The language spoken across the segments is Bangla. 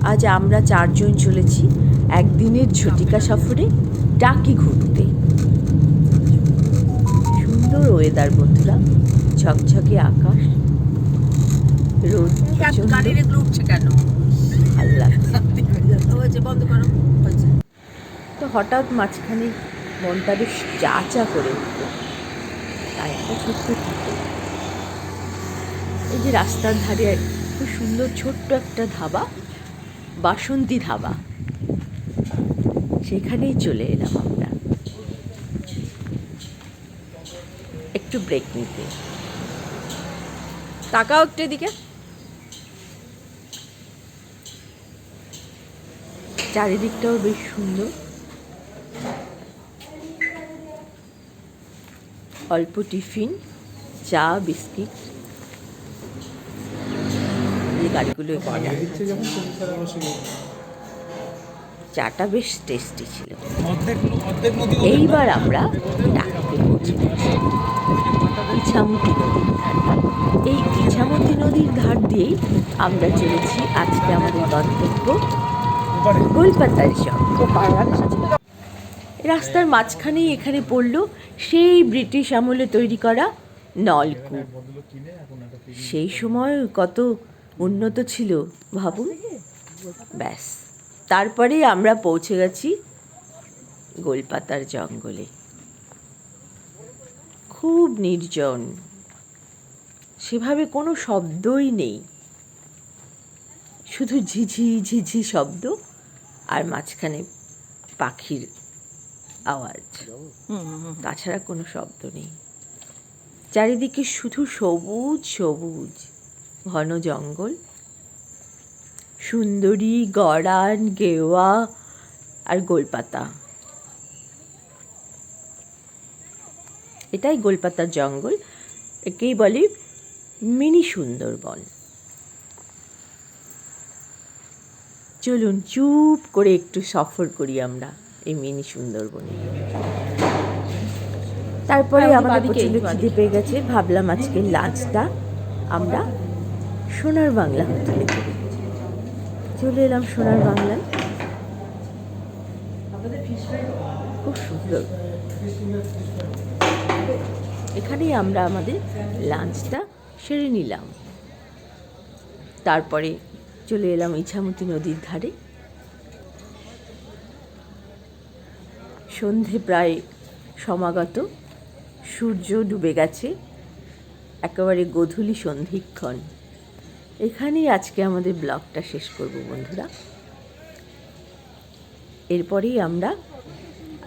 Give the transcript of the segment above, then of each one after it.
আজ আমরা 4 জন চলেছি একদিনের ঝটিকা সফরে টাকি ঘুরতে। সুন্দর ওয়েদার বন্ধুরা, ঝকঝকে আকাশ, রোদ প্রচন্ড, ভালো লাগছে। তো হঠাৎ মাঝখানে মনটা বেশ চা চা করে উঠল, তাই একটা ছোট্ট ঠাকুর। এই যে রাস্তার ধারে খুব সুন্দর ছোট্ট একটা ধাবা, বাসন্তী ধাবা, সেখানেই চলে এলাম আমরা একটু ব্রেক নিতে। তাকাও একটু এদিকে। চারিদিকটাও বেশ সুন্দর, অল্প টিফিন, চা, বিস্কিট, এই গাড়িগুলো এখানে। চাটা বেশ টেস্টি ছিল। এইবার আমরা টাকিতে পৌঁছে গেছি, ইছামতি নদীর ধারে। এই ইছামতি নদীর ধার দিয়েই আমরা চলেছি আজকে আমাদের গন্তব্য গোলপাতার জঙ্গল। রাস্তার মাঝখানেই এখানে পড়ল সেই ব্রিটিশ আমলে তৈরি করা নলকূপ। সেই সময় কত উন্নত ছিল ভাবুন। ব্যাস, তারপরেই আমরা পৌঁছে গেছি গোলপাতার জঙ্গলে। খুব নির্জন, সেভাবে কোনো শব্দই নেই, শুধু ঝিঝি ঝিঝি শব্দ আর মাঝখানে পাখির আওয়াজ, তাছাড়া কোনো শব্দ নেই। চারিদিকে শুধু সবুজ সবুজ ঘন জঙ্গল, সুন্দরী, গরান, গেওয়া আর গোলপাতা। এটাই গোলপাতার জঙ্গল, একেই বলে মিনি সুন্দরবন। চলুন চুপ করে একটু সফর করি আমরা এই মিনি সুন্দরবনে। তারপরে আমাদের প্রচন্ড খিদে পেয়ে গেছে, ভাবলাম আজকে লাঞ্চটা আমরা সোনার বাংলা হোটেলে করি। চলে এলাম সোনার বাংলায়, খুব সুন্দর। এখানেই আমরা আমাদের লাঞ্চটা সেরে নিলাম। তারপরে চলে এলাম ইছামতি নদীর ধারে। সন্ধে প্রায় সমাগত, সূর্য ডুবে গেছে, একেবারে গোধূলি সন্ধিক্ষণ। এখানেই আজকে আমাদের ব্লগটা শেষ করব বন্ধুরা। এরপরেই আমরা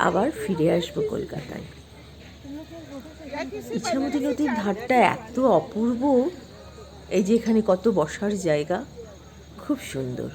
আবার ফিরে আসবো কলকাতায়। ইছামতি নদীর ধারটা এত অপূর্ব, এই যে এখানে কত বসার জায়গা, খুব সুন্দর।